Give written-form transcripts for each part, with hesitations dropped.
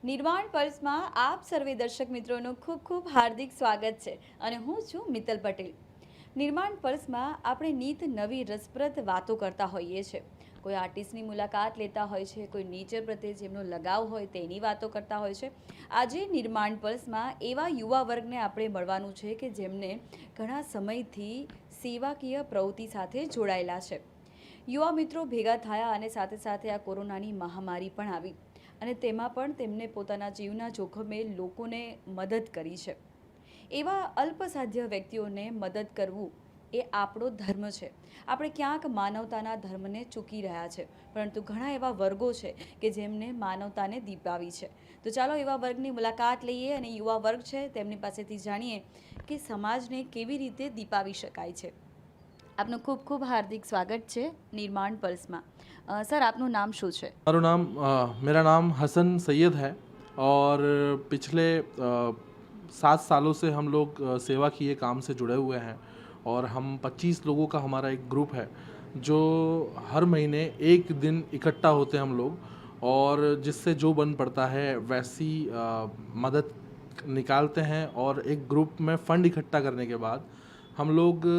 નિર્વાણ પલ્સમાં આપ સર્વે દર્શક મિત્રોનું ખૂબ ખૂબ હાર્દિક સ્વાગત છે અને હું છું મિત્તલ પટેલ। નિર્માણ પલ્સમાં આપણે નીત નવી રસપ્રદ વાતો કરતા હોઈએ છીએ। કોઈ આર્ટિસ્ટની મુલાકાત લેતા હોય છે, કોઈ નેચર પ્રત્યે જેમનો લગાવ હોય તેની વાતો કરતા હોય છે। આજે નિર્માણ પલ્સમાં એવા યુવા વર્ગને આપણે મળવાનું છે કે જેમને ઘણા સમયથી સેવાકીય પ્રવૃત્તિ સાથે જોડાયેલા છે। યુવા મિત્રો ભેગા થયા અને સાથે સાથે આ કોરોનાની મહામારી પણ આવી અને તેમાં પણ તેમને પોતાના જીવના જોખમે લોકોને મદદ કરી છે। એવા અલ્પસાધ્ય વ્યક્તિઓને મદદ કરવું એ આપણો ધર્મ છે। આપણે ક્યાંક માનવતાના ધર્મને ચૂકી રહ્યા છે, પરંતુ ઘણા એવા વર્ગો છે કે જેમને માનવતાને દીપાવી છે। તો ચાલો એવા વર્ગની મુલાકાત લઈએ અને યુવા વર્ગ છે તેમની પાસેથી જાણીએ કે સમાજને કેવી રીતે દીપાવી શકાય છે। આપનું ખૂબ ખૂબ હાર્દિક સ્વાગત છે નિર્માણ પલ્સમાં। સર, આપનું નામ શું છે? मेरा नाम हसन सैयद है और पिछले 7 सालों से हम लोग सेवा किए काम से जुड़े हुए हैं और हम 25 लोगों का हमारा एक ग्रुप है जो हर महीने एक दिन इकट्ठा होते हैं हम लोग और जिससे जो बन पड़ता है वैसी मदद निकालते हैं। और एक ग्रुप में फ़ंड इकट्ठा करने के बाद हम लोग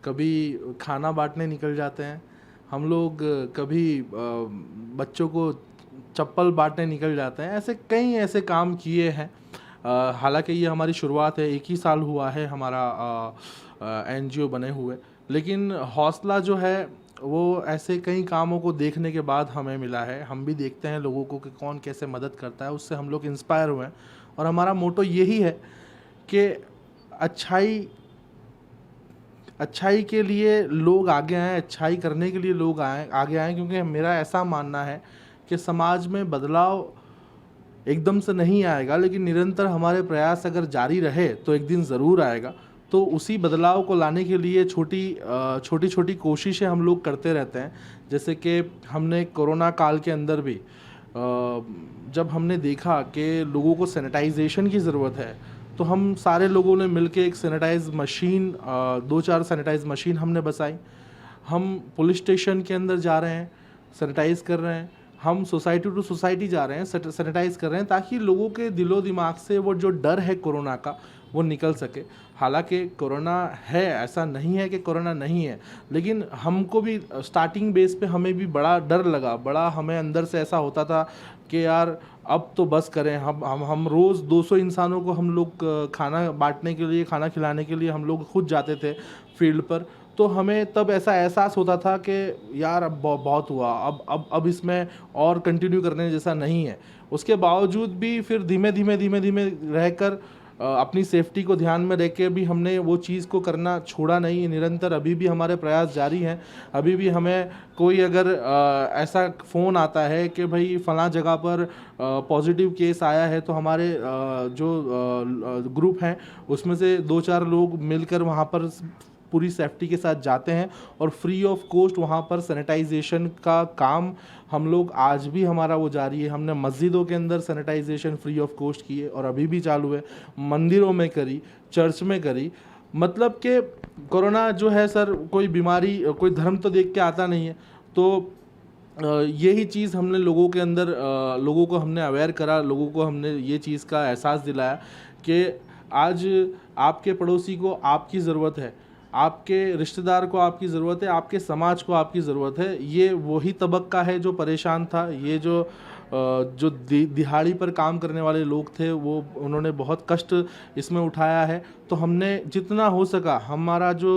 कभी खाना बांटने निकल जाते हैं, हम लोग कभी बच्चों को चप्पल बांटने निकल जाते हैं। ऐसे कई ऐसे काम किए हैं। हालांकि ये हमारी शुरुआत है, एक ही साल हुआ है हमारा एनजीओ बने हुए, लेकिन हौसला जो है वो ऐसे कई कामों को देखने के बाद हमें मिला है। हम भी देखते हैं लोगों को कि कौन कैसे मदद करता है, उससे हम लोग इंस्पायर हुए हैं और हमारा मोटो यही है कि अच्छाई के लिए लोग आगे आएँ, अच्छाई करने के लिए लोग आगे आएँ, क्योंकि मेरा ऐसा मानना है कि समाज में बदलाव एकदम से नहीं आएगा, लेकिन निरंतर हमारे प्रयास अगर जारी रहे तो एक दिन ज़रूर आएगा। तो उसी बदलाव को लाने के लिए छोटी छोटी कोशिशें हम लोग करते रहते हैं। जैसे कि हमने कोरोना काल के अंदर भी जब हमने देखा कि लोगों को सैनिटाइजेशन की ज़रूरत है, तो हम सारे लोगों ने मिलके एक सैनिटाइज मशीन 2-4 सैनिटाइज मशीन हमने बसाई। हम पुलिस स्टेशन के अंदर जा रहे हैं, सैनिटाइज़ कर रहे हैं। हम सोसाइटी टू सोसाइटी जा रहे हैं, सैनिटाइज़ कर रहे हैं, ताकि लोगों के दिलो दिमाग से वो जो डर है कोरोना का वो निकल सके। हालांकि कोरोना है, ऐसा नहीं है कि कोरोना नहीं है, लेकिन हमको भी स्टार्टिंग बेस पे हमें भी बड़ा डर लगा। बड़ा हमें अंदर से ऐसा होता था कि यार अब तो बस करें। हम रोज़ 200 इंसानों को हम लोग खाना बांटने के लिए, खाना खिलाने के लिए हम लोग खुद जाते थे फील्ड पर। तो हमें तब ऐसा एहसास होता था कि यार अब बहुत हुआ, अब इसमें और कंटिन्यू करने जैसा नहीं है। उसके बावजूद भी फिर धीमे धीमे रहकर अपनी सेफ्टी को ध्यान में रख के भी हमने वो चीज़ को करना छोड़ा नहीं। निरंतर अभी भी हमारे प्रयास जारी हैं। अभी भी हमें कोई अगर ऐसा फ़ोन आता है कि भाई फ़लाँ जगह पर पॉजिटिव केस आया है, तो हमारे जो ग्रुप हैं उसमें से 2-4 लोग मिलकर वहाँ पर पूरी सेफ्टी के साथ जाते हैं और फ्री ऑफ कॉस्ट वहाँ पर सैनिटाइजेशन का काम हम लोग आज भी हमारा वो जारी है। हमने मस्जिदों के अंदर सैनिटाइजेशन फ्री ऑफ कॉस्ट किए और अभी भी चालू है। मंदिरों में करी, चर्च में करी। मतलब कि कोरोना जो है सर, कोई बीमारी कोई धर्म तो देख के आता नहीं है। तो यही चीज़ हमने लोगों के अंदर लोगों को हमने अवेयर करा, लोगों को हमने ये चीज़ का एहसास दिलाया कि आज आपके पड़ोसी को आपकी ज़रूरत है, आपके रिश्तेदार को आपकी ज़रूरत है, आपके समाज को आपकी ज़रूरत है। ये वही तबक्का है जो परेशान था। ये जो दिहाड़ी पर काम करने वाले लोग थे, वो उन्होंने बहुत कष्ट इसमें उठाया है। तो हमने जितना हो सका, हमारा जो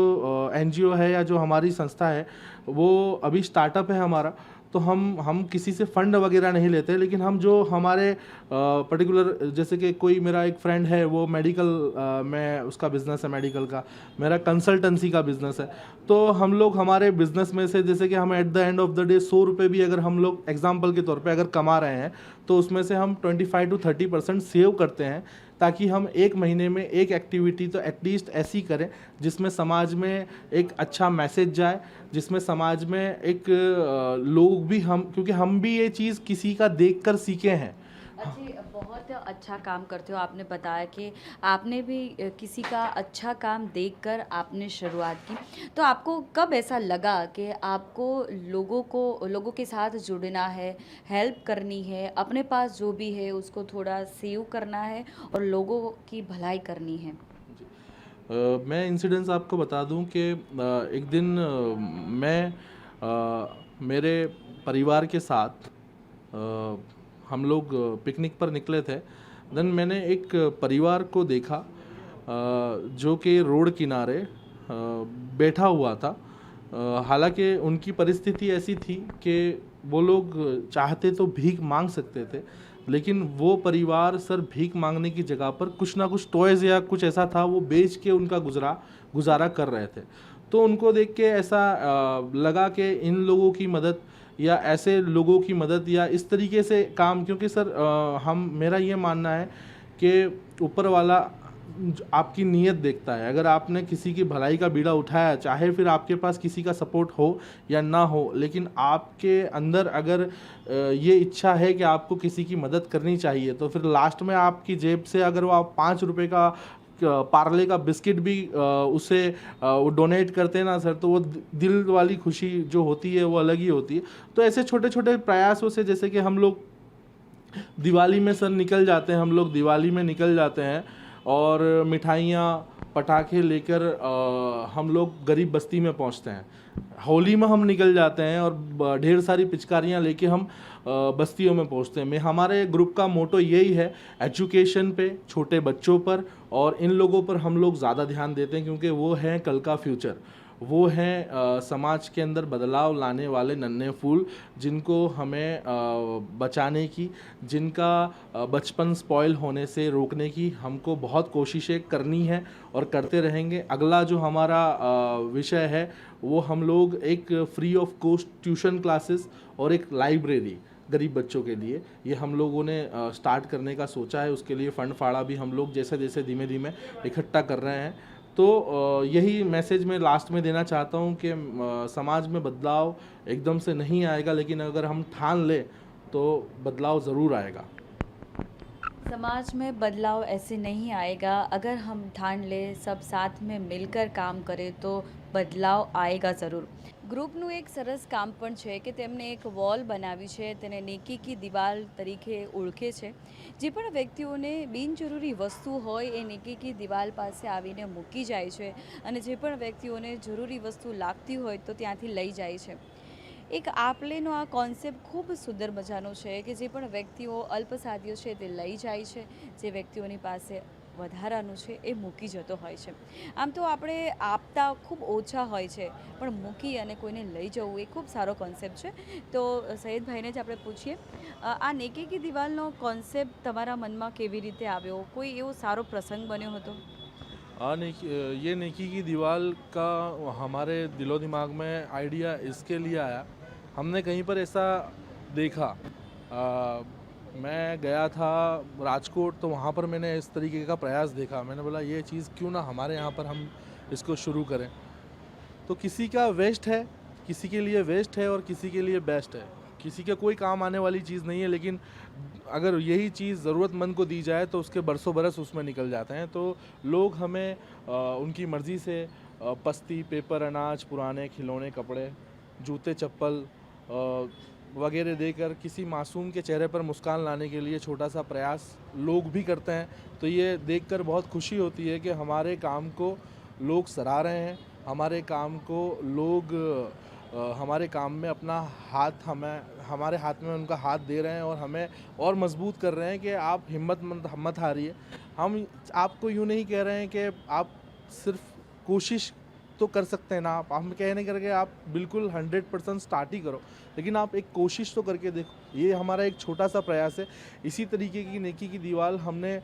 एनजीओ है या जो हमारी संस्था है वो अभी स्टार्टअप है हमारा, तो हम किसी से फ़ंड वगैरह नहीं लेते, लेकिन हम जो हमारे पर्टिकुलर, जैसे कि कोई मेरा एक फ्रेंड है वो मेडिकल में उसका बिज़नेस है, मेडिकल का, मेरा कंसल्टेंसी का बिज़नेस है। तो हम लोग हमारे बिज़नेस में से, जैसे कि हम at the end of the day 100 रुपये भी अगर हम लोग एग्जांपल के तौर पे अगर कमा रहे हैं, तो उसमें से हम 25 to 30% सेव करते हैं, ताकि हम एक महीने में एक एक्टिविटी तो एटलीस्ट ऐसी करें जिसमें समाज में एक अच्छा मैसेज जाए, जिसमें समाज में एक लोग भी, हम क्योंकि हम भी ये चीज़ किसी का देखकर सीखे हैं। जी, बहुत अच्छा काम करते हो, आपने बताया कि आपने भी किसी का अच्छा काम देखकर आपने शुरुआत की। तो आपको कब ऐसा लगा कि आपको लोगों के साथ जुड़ना है, हेल्प करनी है, अपने पास जो भी है उसको थोड़ा सेव करना है और लोगों की भलाई करनी है? मैं इंसिडेंस आपको बता दूं कि एक दिन मैं मेरे परिवार के साथ हम लोग पिकनिक पर निकले थे। देन मैंने एक परिवार को देखा जो कि रोड किनारे बैठा हुआ था। हालांकि उनकी परिस्थिति ऐसी थी कि वो लोग चाहते तो भीख मांग सकते थे, लेकिन वो परिवार सर भीख मांगने की जगह पर कुछ ना कुछ टॉयज़ या कुछ ऐसा था वो बेच के उनका गुजारा कर रहे थे। तो उनको देख के ऐसा लगा कि इन लोगों की मदद या ऐसे लोगों की मदद या इस तरीके से काम, क्योंकि सर हम मेरा ये मानना है कि ऊपर वाला आपकी नीयत देखता है। अगर आपने किसी की भलाई का बीड़ा उठाया, चाहे फिर आपके पास किसी का सपोर्ट हो या ना हो, लेकिन आपके अंदर अगर ये इच्छा है कि आपको किसी की मदद करनी चाहिए, तो फिर लास्ट में आपकी जेब से अगर वो आप 5 रुपए का पार्ले का बिस्किट भी उसे वो डोनेट करते हैं ना सर, तो वो दिल वाली खुशी जो होती है वो अलग ही होती है। तो ऐसे छोटे छोटे प्रयासों से, जैसे कि हम लोग दिवाली में सर निकल जाते हैं, हम लोग दिवाली में निकल जाते हैं और मिठाइयाँ पटाखे लेकर हम लोग गरीब बस्ती में पहुंचते हैं। होली में हम निकल जाते हैं और ढेर सारी पिचकारियाँ लेके हम बस्तियों में पहुंचते हैं। हमारे ग्रुप का मोटो यही है, एजुकेशन पे, छोटे बच्चों पर और इन लोगों पर हम लोग ज़्यादा ध्यान देते हैं, क्योंकि वो हैं कल का फ्यूचर। वो हैं समाज के अंदर बदलाव लाने वाले नन्हे फूल, जिनको हमें बचाने की, जिनका बचपन स्पॉइल होने से रोकने की हमको बहुत कोशिशें करनी है और करते रहेंगे। अगला जो हमारा विषय है वो हम लोग एक free of cost tuition classes और एक लाइब्रेरी गरीब बच्चों के लिए ये हम लोगों ने स्टार्ट करने का सोचा है। उसके लिए फ़ंड फाड़ा भी हम लोग जैसे जैसे धीमे धीमे इकट्ठा कर रहे हैं। तो यही मैसेज मैं लास्ट में देना चाहता हूँ कि समाज में बदलाव एकदम से नहीं आएगा, लेकिन अगर हम ठान ले तो बदलाव ज़रूर आएगा। समाज में बदलाव ऐसे नहीं आएगा, अगर हम ठान ले, सब साथ में मिलकर કામ કરે તો બદલાવ આएगा જરૂર. ગ્રુપનું એક સરસ કામ પણ છે કે તેમણે એક વોલ બનાવી છે, તેને નેકી કી દિવાલ તરીકે ઓળખે છે. જે પણ વ્યક્તિઓને બિનજરૂરી વસ્તુ હોય એ નેકી કી દિવાલ પાસે આવીને મૂકી જાય છે અને જે પણ વ્યક્તિઓને જરૂરી વસ્તુ લાગતી હોય તો ત્યાંથી લઈ જાય છે. એક આપલેનો આ કોન્સેપ્ટ ખૂબ સુંદર મજાનો છે કે જે પણ વ્યક્તિઓ અલ્પસાધ્યો છે તે લઈ જાય છે, જે વ્યક્તિઓની પાસે વધારાનું છે એ મૂકી જતો હોય છે. આમ તો આપણે આપતા ખૂબ ઓછા હોય છે, પણ મૂકી અને કોઈને લઈ જવું એ ખૂબ સારો કોન્સેપ્ટ છે. તો સૈયદભાઈને જ આપણે પૂછીએ, આ નેકી કી દિવાલનો કોન્સેપ્ટ તમારા મનમાં કેવી રીતે આવ્યો? કોઈ એવો સારો પ્રસંગ બન્યો હતો? ये नेकी की दीवार का हमारे दिलो दिमाग में आइडिया इसके लिए आया, हमने कहीं पर ऐसा देखा। मैं गया था राजकोट, तो वहाँ पर मैंने इस तरीके का प्रयास देखा। मैंने बोला ये चीज़ क्यों ना हमारे यहाँ पर हम इसको शुरू करें। तो किसी का वेस्ट है, किसी के लिए वेस्ट है और किसी के लिए बेस्ट है। किसी के कोई काम आने वाली चीज़ नहीं है, लेकिन अगर यही चीज़ ज़रूरतमंद को दी जाए तो उसके बरसों बरस उसमें निकल जाते हैं। तो लोग हमें उनकी मर्ज़ी से पस्ती, पेपर, अनाज, पुराने खिलौने, कपड़े, जूते, चप्पल वगैरह देकर किसी मासूम के चेहरे पर मुस्कान लाने के लिए छोटा सा प्रयास लोग भी करते हैं। तो ये देखकर बहुत खुशी होती है कि हमारे काम को लोग सराह रहे हैं, हमारे काम को लोग हमारे काम में अपना हाथ हमारे हाथ में उनका हाथ दे रहे हैं और हमें और मजबूत कर रहे हैं कि आप हिम्मत मत हारिए। हम आपको यूँ नहीं कह रहे हैं कि आप सिर्फ कोशिश तो कर सकते हैं ना, हम कहने करके आप बिल्कुल 100% स्टार्ट ही करो, लेकिन आप एक कोशिश तो करके देखो। ये हमारा एक छोटा सा प्रयास है। इसी तरीके की नेकी की दीवार हमने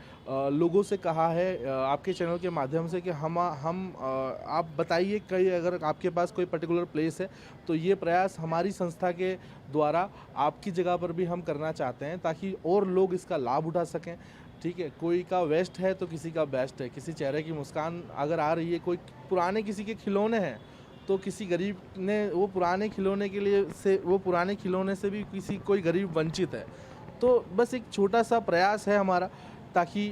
लोगों से कहा है आपके चैनल के माध्यम से कि हम आप बताइए कहीं अगर आपके पास कोई पर्टिकुलर प्लेस है, तो ये प्रयास हमारी संस्था के द्वारा आपकी जगह पर भी हम करना चाहते हैं, ताकि और लोग इसका लाभ उठा सकें। ठीक है, कोई का वेस्ट है तो किसी का बेस्ट है, किसी चेहरे की मुस्कान अगर आ रही है, कोई पुराने किसी के खिलौने हैं तो किसी गरीब ने वो पुराने खिलौने के लिए से वो पुराने खिलौने से भी कोई गरीब वंचित है, तो बस एक छोटा सा प्रयास है हमारा, ताकि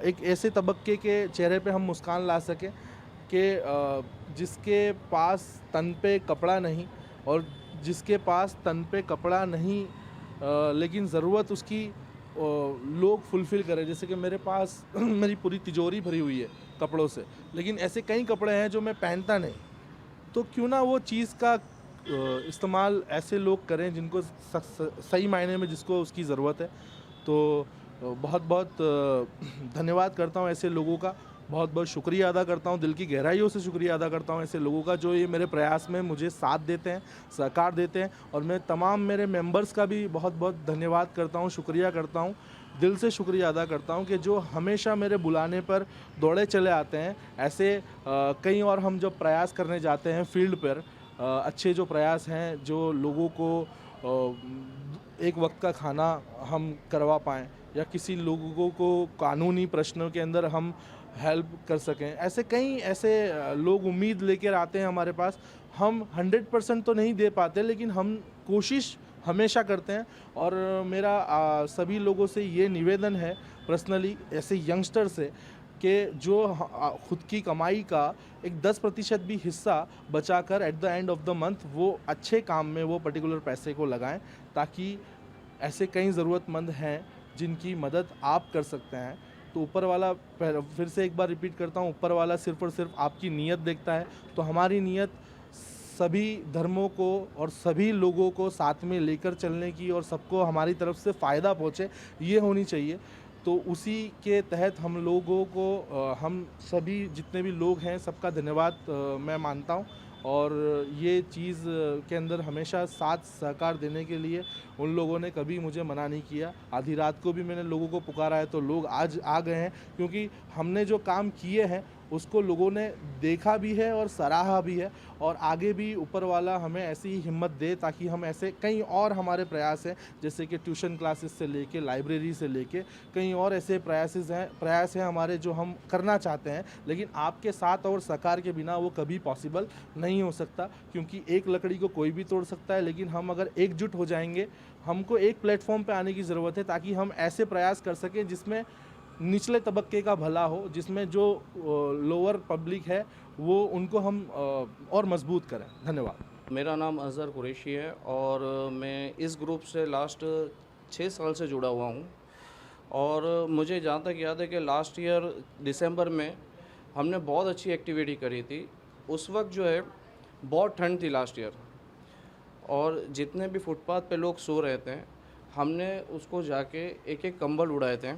एक ऐसे तबक्के के चेहरे पे हम मुस्कान ला सकें कि जिसके पास तन पे कपड़ा नहीं, और जिसके पास तन पे कपड़ा नहीं लेकिन ज़रूरत उसकी लोग फुलफ़िल करें। जैसे कि मेरे पास मेरी पूरी तिजोरी भरी हुई है कपड़ों से, लेकिन ऐसे कई कपड़े हैं जो मैं पहनता नहीं, तो क्यों ना वो चीज़ का इस्तेमाल ऐसे लोग करें जिनको सही मायने में जिसको उसकी ज़रूरत है। तो बहुत बहुत धन्यवाद करता हूँ ऐसे लोगों का, बहुत बहुत शुक्रिया अदा करता हूँ, दिल की गहराइयों से शुक्रिया अदा करता हूँ ऐसे लोगों का जो ये मेरे प्रयास में मुझे साथ देते हैं, सहकार देते हैं। और मैं तमाम मेरे मेंबर्स का भी बहुत बहुत धन्यवाद करता हूँ, शुक्रिया करता हूँ, दिल से शुक्रिया अदा करता हूँ कि जो हमेशा मेरे बुलाने पर दौड़े चले आते हैं। ऐसे कई और हम जब प्रयास करने जाते हैं फील्ड पर, अच्छे जो प्रयास हैं जो लोगों को एक वक्त का खाना हम करवा पाएँ, या किसी लोगों को कानूनी प्रश्नों के अंदर हम हेल्प कर सकें, ऐसे कई ऐसे लोग उम्मीद लेकर आते हैं हमारे पास। हम 100% तो नहीं दे पाते, लेकिन हम कोशिश हमेशा करते हैं। और मेरा सभी लोगों से ये निवेदन है पर्सनली, ऐसे यंगस्टर से, कि जो खुद की कमाई का एक 10% भी हिस्सा बचाकर at the end of the month वो अच्छे काम में वो पर्टिकुलर पैसे को लगाएं, ताकि ऐसे कई ज़रूरतमंद हैं जिनकी मदद आप कर सकते हैं। तो ऊपर वाला, फिर से एक बार रिपीट करता हूँ, ऊपर वाला सिर्फ़ और सिर्फ आपकी नीयत देखता है। तो हमारी नीयत सभी धर्मों को और सभी लोगों को साथ में लेकर चलने की, और सबको हमारी तरफ से फ़ायदा पहुँचे, ये होनी चाहिए। तो उसी के तहत हम लोगों को हम सभी जितने भी लोग हैं सबका धन्यवाद मैं मानता हूँ। और ये चीज़ के अंदर हमेशा साथ सहकार देने के लिए उन लोगों ने कभी मुझे मना नहीं किया। आधी रात को भी मैंने लोगों को पुकारा है तो लोग आज आ गए हैं, क्योंकि हमने जो काम किए हैं उसको लोगों ने देखा भी है और सराहा भी है। और आगे भी ऊपर वाला हमें ऐसी ही हिम्मत दे, ताकि हम ऐसे कई और हमारे प्रयास हैं, जैसे कि ट्यूशन क्लासेस से लेके लाइब्रेरी से लेके कई और ऐसे प्रयास हैं हमारे जो हम करना चाहते हैं, लेकिन आपके साथ और सहकार के बिना वो कभी पॉसिबल नहीं हो सकता। क्योंकि एक लकड़ी को कोई भी तोड़ सकता है, लेकिन हम अगर एकजुट हो जाएंगे, हमको एक प्लेटफॉर्म पे आने की ज़रूरत है, ताकि हम ऐसे प्रयास कर सकें जिसमें निचले तबक्के का भला हो, जिसमें जो लोअर पब्लिक है वो उनको हम और मजबूत करें। धन्यवाद। मेरा नाम अज़हर कुरैशी है और मैं इस ग्रुप से लास्ट 6 साल से जुड़ा हुआ हूँ। और मुझे जहाँ तक याद है कि लास्ट ईयर दिसंबर में हमने बहुत अच्छी एक्टिविटी करी थी। उस वक्त जो है बहुत ठंड थी लास्ट ईयर, और जितने भी फुटपाथ पे लोग सो रहे थे हमने उसको जाके एक एक कंबल उड़ाए थे।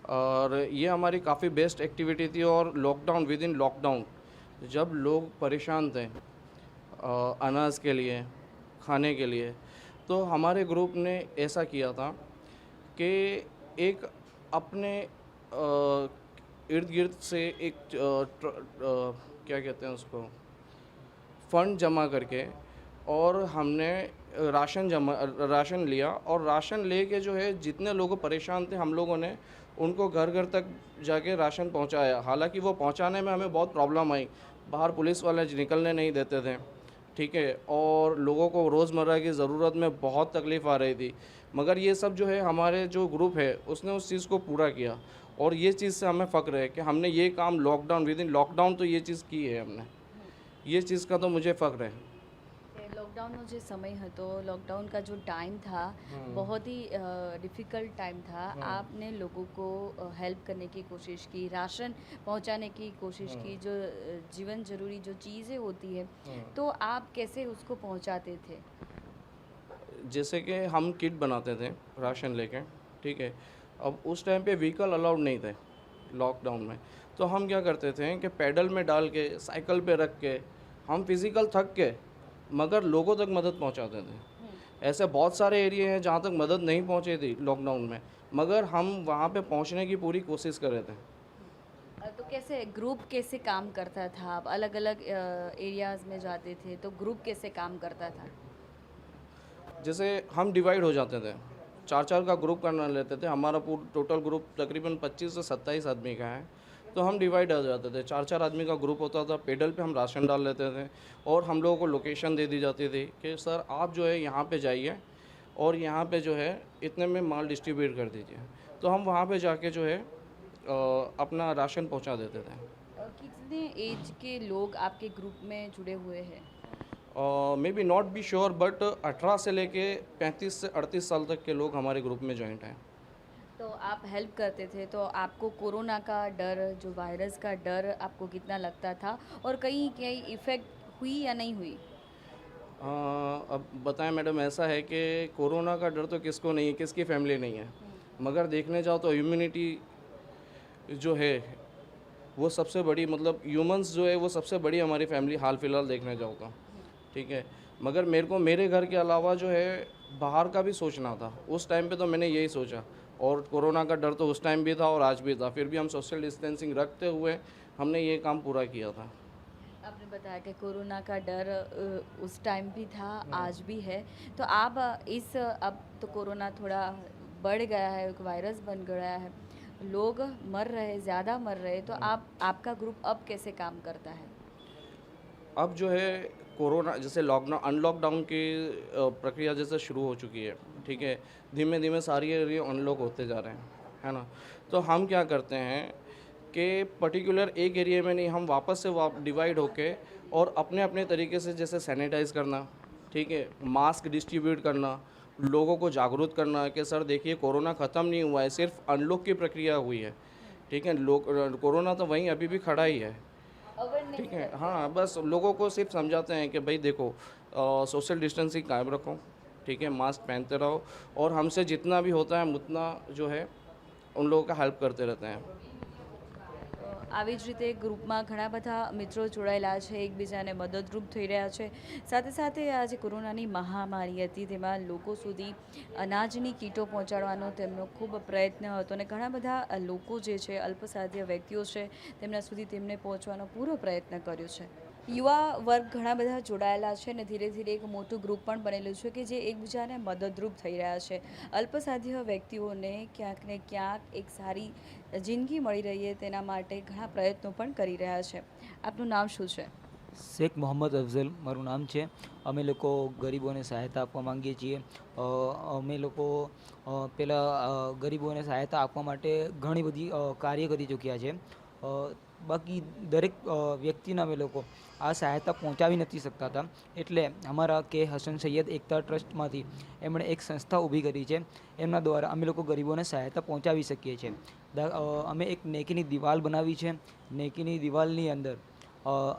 और ये हमारी काफ़ी बेस्ट एक्टिविटी थी। और लॉकडाउन, विद इन लॉकडाउन जब लोग परेशान थे अनाज के लिए, खाने के लिए, तो हमारे ग्रुप ने ऐसा किया था कि एक अपने इर्द गिर्द से एक क्या कहते हैं उसको, फ़ंड जमा करके, और हमने राशन लिया। और राशन लेके जो है जितने लोग परेशान थे हम लोगों ने उनको घर घर तक जाके राशन पहुंचाया। हालांकि वो पहुंचाने में हमें बहुत प्रॉब्लम आई, बाहर पुलिस वाले निकलने नहीं देते थे, ठीक है, और लोगों को रोज़मर्रा की ज़रूरत में बहुत तकलीफ़ आ रही थी। मगर ये सब जो है हमारे जो ग्रुप है उसने उस चीज़ को पूरा किया, और ये चीज़ से हमें फ़ख्र है कि हमने ये काम लॉकडाउन, विद इन लॉकडाउन तो ये चीज़ की है हमने। ये चीज़ का तो मुझे फ़ख्र है। लॉकडाउनનો જે સમય હતો, लॉकडाउन का जो टाइम था बहुत ही डिफ़िकल्ट टाइम था। आपने लोगों को हेल्प करने की कोशिश की, राशन पहुंचाने की कोशिश की, जो जीवन ज़रूरी जो चीज़ें होती है, तो आप कैसे उसको पहुंचाते थे? जैसे कि हम किट बनाते थे राशन लेके, ठीक है। अब उस टाइम पे व्हीकल अलाउड नहीं थे लॉकडाउन में, तो हम क्या करते थे कि पैडल में डाल के, साइकिल पे रख के, हम फिज़िकल थक के मगर लोगों तक मदद पहुंचाते थे। ऐसे बहुत सारे एरिया हैं जहां तक मदद नहीं पहुंची थी लॉकडाउन में, मगर हम वहां पे पहुंचने की पूरी कोशिश कर रहे थे। तो कैसे ग्रुप कैसे काम करता था? आप अलग अलग एरियाज़ में जाते थे तो ग्रुप कैसे काम करता था? जैसे हम डिवाइड हो जाते थे, 4-4 का ग्रुप करना लेते थे। हमारा पूरा टोटल ग्रुप तकरीबन 25 से 27 आदमी का है, तो हम डिवाइड हो जाते थे। 4-4 आदमी का ग्रुप होता था। पेडल पे हम राशन डाल लेते थे, और हम लोगों को लोकेशन दे दी जाती थी कि सर आप जो है यहाँ पे जाइए और यहाँ पे जो है इतने में माल डिस्ट्रीब्यूट कर दीजिए, तो हम वहाँ पे जाके जो है अपना राशन पहुँचा देते थे। कितने एज के लोग आपके ग्रुप में जुड़े हुए हैं? May be not be sure, but 18 से लेके 35 से 38 साल तक के लोग हमारे ग्रुप में ज्वाइंट हैं। तो आप हेल्प करते थे, तो आपको कोरोना का डर, जो वायरस का डर आपको कितना लगता था, और कहीं कहीं इफ़ेक्ट हुई या नहीं हुई? अब बताएं मैडम, ऐसा है कि कोरोना का डर तो किसको नहीं है, किसकी फैमिली नहीं है, मगर देखने जाओ तो इम्यूनिटी जो है वो सबसे बड़ी, मतलब ह्यूमंस जो है वो सबसे बड़ी हमारी फैमिली हाल फिलहाल देखने जाओ तो, ठीक है। मगर मेरे को मेरे घर के अलावा जो है बाहर का भी सोचना था। उस टाइम पे तो मैंने यही सोचा, और कोरोना का डर तो उस टाइम भी था और आज भी था, फिर भी हम सोशल डिस्टेंसिंग रखते हुए हमने ये काम पूरा किया था। आपने बताया कि कोरोना का डर उस टाइम भी था, आज भी है। तो आप अब तो कोरोना थोड़ा बढ़ गया है, एक वायरस बन गया है, लोग मर रहे, ज़्यादा मर रहे, तो आपका ग्रुप अब कैसे काम करता है? अब जो है कोरोना जैसे लॉकडाउन अनलॉकडाउन की प्रक्रिया जैसे शुरू हो चुकी है, ठीक है। धीमे धीमे सारी एरिया अनलॉक होते जा रहे हैं, है ना। तो हम क्या करते हैं कि पर्टिकुलर एक एरिया में नहीं, हम वापस से डिवाइड होके और अपने अपने तरीके से जैसे सैनिटाइज़ करना, ठीक है, मास्क डिस्ट्रीब्यूट करना, लोगों को जागरूक करना कि सर देखिए कोरोना ख़त्म नहीं हुआ है, सिर्फ अनलॉक की प्रक्रिया हुई है, ठीक है। लोग कोरोना तो वहीं अभी भी खड़ा ही है, ठीक है। हाँ, बस लोगों को सिर्फ समझाते हैं कि भाई देखो सोशल डिस्टेंसिंग कायम रखो, ठीक है, मास्क पहनते रहो, और हमसे जितना भी होता है हम उतना जो है उन लोगों का हेल्प करते रहते हैं। આવી જ રીતે ગ્રુપમાં ઘણા બધા મિત્રો જોડાયેલા છે, એકબીજાને મદદરૂપ થઈ રહ્યા છે. સાથે સાથે આ જે કોરોનાની મહામારી હતી તેમાં લોકો સુધી અનાજની કીટો પહોંચાડવાનો તેમનો ખૂબ પ્રયત્ન હતો, અને ઘણા બધા લોકો જે છે, અલ્પસાધ્ય વ્યક્તિઓ છે, તેમના સુધી તેમને પહોંચવાનો પૂરો પ્રયત્ન કર્યો છે. યુવા વર્ગ ઘણા બધા જોડાયેલા છે, અને ધીરે ધીરે એક મોટું ગ્રુપ પણ બનેલું છે કે જે એકબીજાને મદદરૂપ થઈ રહ્યા છે. અલ્પસાધ્ય વ્યક્તિઓને ક્યાંક ને ક્યાંક એક સારી જિંદગી મળી રહે તેના માટે ઘણા પ્રયત્નો પણ કરી રહ્યા છે. આપનું નામ શું છે? શેખ મોહમ્મદ અફઝલ મારું નામ છે. અમે લોકો ગરીબોને સહાયતા આપવા માંગીએ છીએ. અમે લોકો પહેલાં ગરીબોને સહાયતા આપવા માટે ઘણી બધી કાર્ય કરી ચૂક્યા છે. બાકી દરેક વ્યક્તિને અમે લોકો આ સહાયતા પહોંચાવી નથી શકતા હતા, એટલે અમારા કે હસન સૈયદ એકતા ટ્રસ્ટમાંથી એમણે એક સંસ્થા ઊભી કરી છે. એમના દ્વારા અમે લોકો ગરીબોને સહાયતા પહોંચાવી શકીએ છીએ. અમે એક નેકીની દિવાલ બનાવી છે. નેકીની દિવાલની અંદર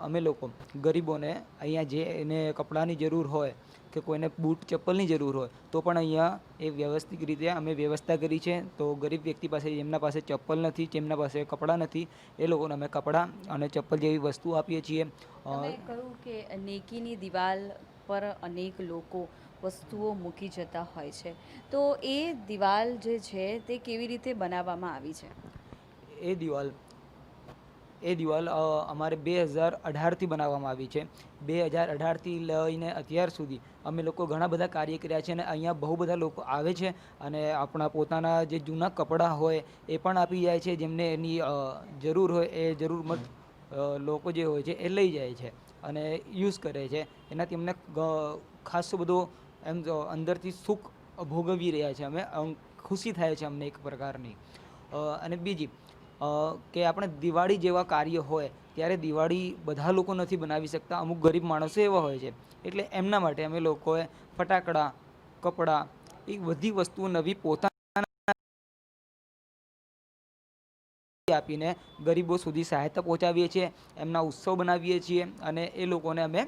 અમે લોકો ગરીબોને અહીંયા જે એને કપડાની જરૂર હોય કે કોઈને બૂટ ચપ્પલની જરૂર હોય તો પણ અહીંયા એ વ્યવસ્થિત રીતે અમે વ્યવસ્થા કરી છે. તો ગરીબ વ્યક્તિ પાસે જેમના પાસે ચપ્પલ નથી, જેમના પાસે કપડાં નથી, એ લોકોને અમે કપડાં અને ચપ્પલ જેવી વસ્તુ આપીએ છીએ. તમે કહ્યું કે નેકીની દિવાલ પર અનેક લોકો વસ્તુઓ મૂકી જતા હોય છે, તો એ દિવાલ જે છે તે કેવી રીતે બનાવવામાં આવી છે? એ દિવાલ અમારે 2018થી બનાવવામાં આવી છે. 2018થી લઈને અત્યાર સુધી અમે લોકો ઘણા બધા કાર્ય કર્યા છે, અને અહીંયા બહુ બધા લોકો આવે છે અને આપણા પોતાના જે જૂના કપડાં હોય એ પણ આપી જાય છે. જેમને એની જરૂર હોય એ જરૂરમંદ લોકો જે હોય છે એ લઈ જાય છે અને યુઝ કરે છે. એનાથી અમને ખાસો બધો એમ અંદરથી સુખ ભોગવી રહ્યા છે અમે. ખુશી થાય છે અમને એક પ્રકારની. અને બીજી કે આપણે દિવાળી જેવા કાર્ય હોય ત્યારે દિવાળી બધા લોકો નથી બનાવી શકતા, અમુક ગરીબ માણસો એવા હોય છે, એટલે એમના માટે અમે લોકોએ ફટાકડા, કપડાં, એ બધી વસ્તુઓ નવી પોતાના આપીને ગરીબો સુધી સહાયતા પહોંચાડીએ છીએ. એમના ઉત્સવ બનાવીએ છીએ અને એ લોકોને અમે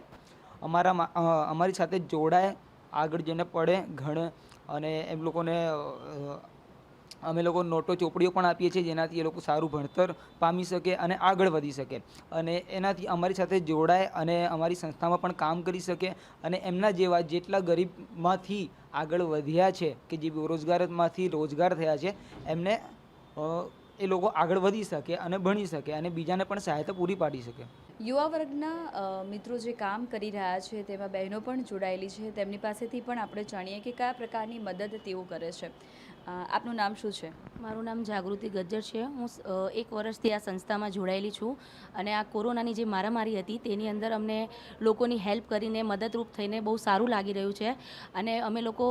અમારી સાથે જોડાય, આગળ જઈને પડે ઘણ, અને એમ લોકોને અમે લોકો નોટો ચોપડીઓ પણ આપીએ છીએ જેનાથી એ લોકો સારું ભણતર પામી શકે અને આગળ વધી શકે, અને એનાથી અમારી સાથે જોડાય અને અમારી સંસ્થામાં પણ કામ કરી શકે, અને એમના જેવા જેટલા ગરીબમાંથી આગળ વધ્યા છે કે જે બેરોજગારમાંથી રોજગાર થયા છે એમને એ લોકો આગળ વધી શકે અને ભણી શકે અને બીજાને પણ સહાયતા પૂરી પાડી શકે. યુવા વર્ગના મિત્રો જે કામ કરી રહ્યા છે તેમાં બહેનો પણ જોડાયેલી છે, તેમની પાસેથી પણ આપણે જાણીએ કે કયા પ્રકારની મદદ તેઓ કરે છે. આપનું નામ શું છે? મારું નામ જાગૃતિ ગજ્જર છે. હું 1 વર્ષથી આ સંસ્થામાં જોડાયેલી છું અને આ કોરોનાની જે મારામારી હતી તેની અંદર અમને લોકોની હેલ્પ કરીને મદદરૂપ થઈને બહુ સારું લાગી રહ્યું છે. અને અમે લોકો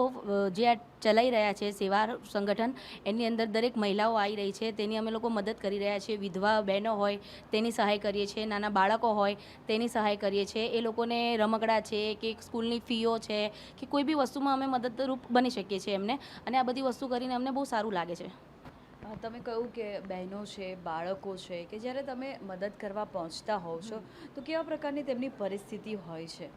જે આ ચલાવી રહ્યા છે સેવા સંગઠન, એની અંદર દરેક મહિલાઓ આવી રહી છે તેની અમે લોકો મદદ કરી રહ્યા છીએ. વિધવા બહેનો હોય તેની સહાય કરીએ છીએ, નાના બાળકો હોય તેની સહાય કરીએ છીએ. એ લોકોને રમકડા છે કે સ્કૂલની ફીઓ છે કે કોઈ બી વસ્તુમાં અમે મદદરૂપ બની શકીએ છીએ એમને, અને આ બધી વસ્તુ કરીને અમને બહુ સારું લાગે છે. તમે કહ્યું કે બહેનો છે, બાળકો છે, કે જ્યારે તમે મદદ કરવા પહોંચતા હોવ છો તો કેવા પ્રકારની તેમની પરિસ્થિતિ હોય છે?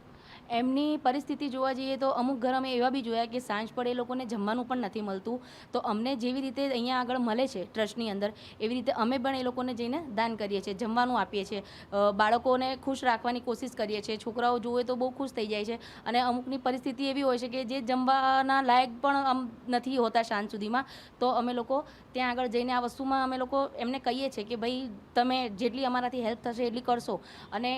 એમની પરિસ્થિતિ જોવા જઈએ તો અમુક ઘર અમે એવા બી જોયા કે સાંજ પડે એ લોકોને જમવાનું પણ નથી મળતું. તો અમને જેવી રીતે અહીંયા આગળ મળે છે ટ્રસ્ટની અંદર, એવી રીતે અમે પણ એ લોકોને જઈને દાન કરીએ છીએ, જમવાનું આપીએ છીએ, બાળકોને ખુશ રાખવાની કોશિશ કરીએ છીએ. છોકરાઓ જુએ તો બહુ ખુશ થઈ જાય છે. અને અમુકની પરિસ્થિતિ એવી હોય છે કે જે જમવાના લાયક પણ નથી હોતા સાંજ સુધીમાં, તો અમે લોકો ત્યાં આગળ જઈને આ વસ્તુમાં અમે લોકો એમને કહીએ છીએ કે ભાઈ તમે જેટલી અમારાથી હેલ્પ થશે એટલી કરશો. અને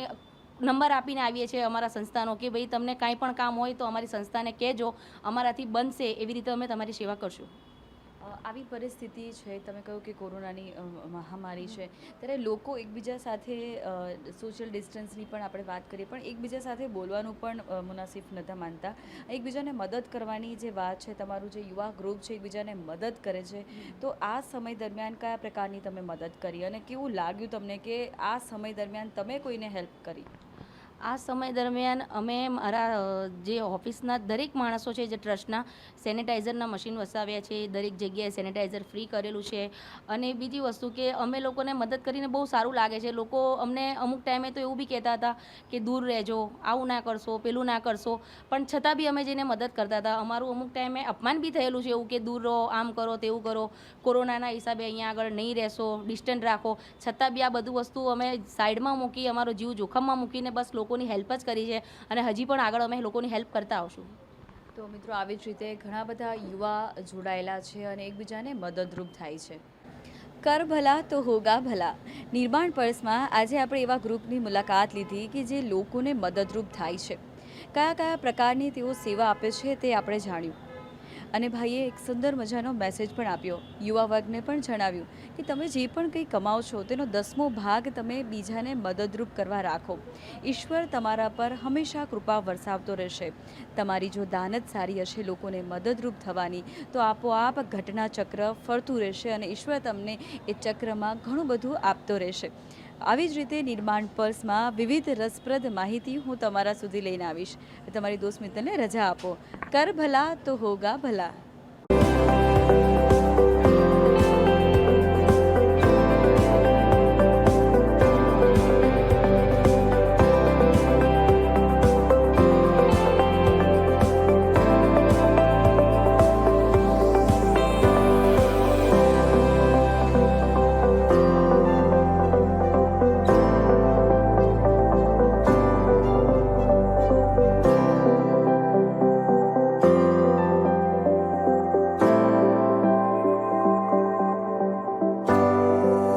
નંબર આપીને આવીએ છીએ અમારા સંસ્થાનો કે ભાઈ તમને કાંઈ પણ કામ હોય તો અમારી સંસ્થાને કહેજો, અમારાથી બનશે એવી રીતે અમે તમારી સેવા કરશું. આવી પરિસ્થિતિ છે, તમે કહ્યું કે કોરોનાની મહામારી છે, ત્યારે લોકો એકબીજા સાથે સોશિયલ ડિસ્ટન્સની પણ આપણે વાત કરીએ, પણ એકબીજા સાથે બોલવાનું પણ મુનાસિફ નહોતા માનતા. એકબીજાને મદદ કરવાની જે વાત છે, તમારું જે યુવા ગ્રુપ છે એકબીજાને મદદ કરે છે, તો આ સમય દરમિયાન કયા પ્રકારની તમે મદદ કરી અને કેવું લાગ્યું તમને કે આ સમય દરમિયાન તમે કોઈને હેલ્પ કરી? આ સમય દરમિયાન અમે મારા જે ઓફિસના દરેક માણસો છે, જે ટ્રસ્ટના સેનિટાઈઝરના મશીન વસાવ્યા છે, દરેક જગ્યાએ સેનિટાઈઝર ફ્રી કરેલું છે. અને બીજી વસ્તુ કે અમે લોકોને મદદ કરીને બહુ સારું લાગે છે. લોકો અમને અમુક ટાઈમે તો એવું બી કહેતા હતા કે દૂર રહેજો, આવું ના કરશો, પેલું ના કરશો, પણ છતાં બી અમે જઈને મદદ કરતા હતા. અમારું અમુક ટાઈમે અપમાન બી થયેલું છે એવું કે દૂર રહો, આમ કરો, તેવું કરો, કોરોનાના હિસાબે અહીંયા આગળ નહીં રહેશો, ડિસ્ટન્સ રાખો. છતાં બી આ બધું વસ્તુ અમે સાઈડમાં મૂકી, અમારો જીવ જોખમમાં મૂકીને બસ લોકોની હેલ્પ જ કરી છે. અને હજી પણ આગળ અમે લોકોની હેલ્પ કરતા આવશું. તો મિત્રો, આવી જ રીતે ઘણા બધા યુવા જોડાયેલા છે અને એકબીજાને મદદરૂપ થાય છે. કર ભલા તો હોગા ભલા. નિર્માણ પર્સમાં આજે આપણે એવા ગ્રુપની મુલાકાત લીધી કે જે લોકોને મદદરૂપ થાય છે. કયા કયા પ્રકારની તેઓ સેવા આપે છે તે આપણે જાણ્યું. અને ભાઈએ એક સુંદર મજાનો મેસેજ પણ આપ્યો, યુવા વર્ગને પણ જણાવ્યું કે તમે જે પણ કંઈ કમાઓ છો તેનો 10મો ભાગ તમે બીજાને મદદરૂપ કરવા રાખો. ઈશ્વર તમારા પર હંમેશા કૃપા વરસાવતો રહેશે. તમારી જો દાનત સારી હશે લોકોને મદદરૂપ થવાની, તો આપોઆપ ઘટના ચક્ર ફરતું રહેશે અને ઈશ્વર તમને એ ચક્રમાં ઘણું બધું આપતો રહેશે. આવી જ રીતે નિર્માણ પર્સમાં વિવિધ રસપ્રદ માહિતી હું તમારા સુધી લઈને આવીશ. તમારી દોસ્ત મિત્રને રજા આપો. કર ભલા તો હોગા ભલા.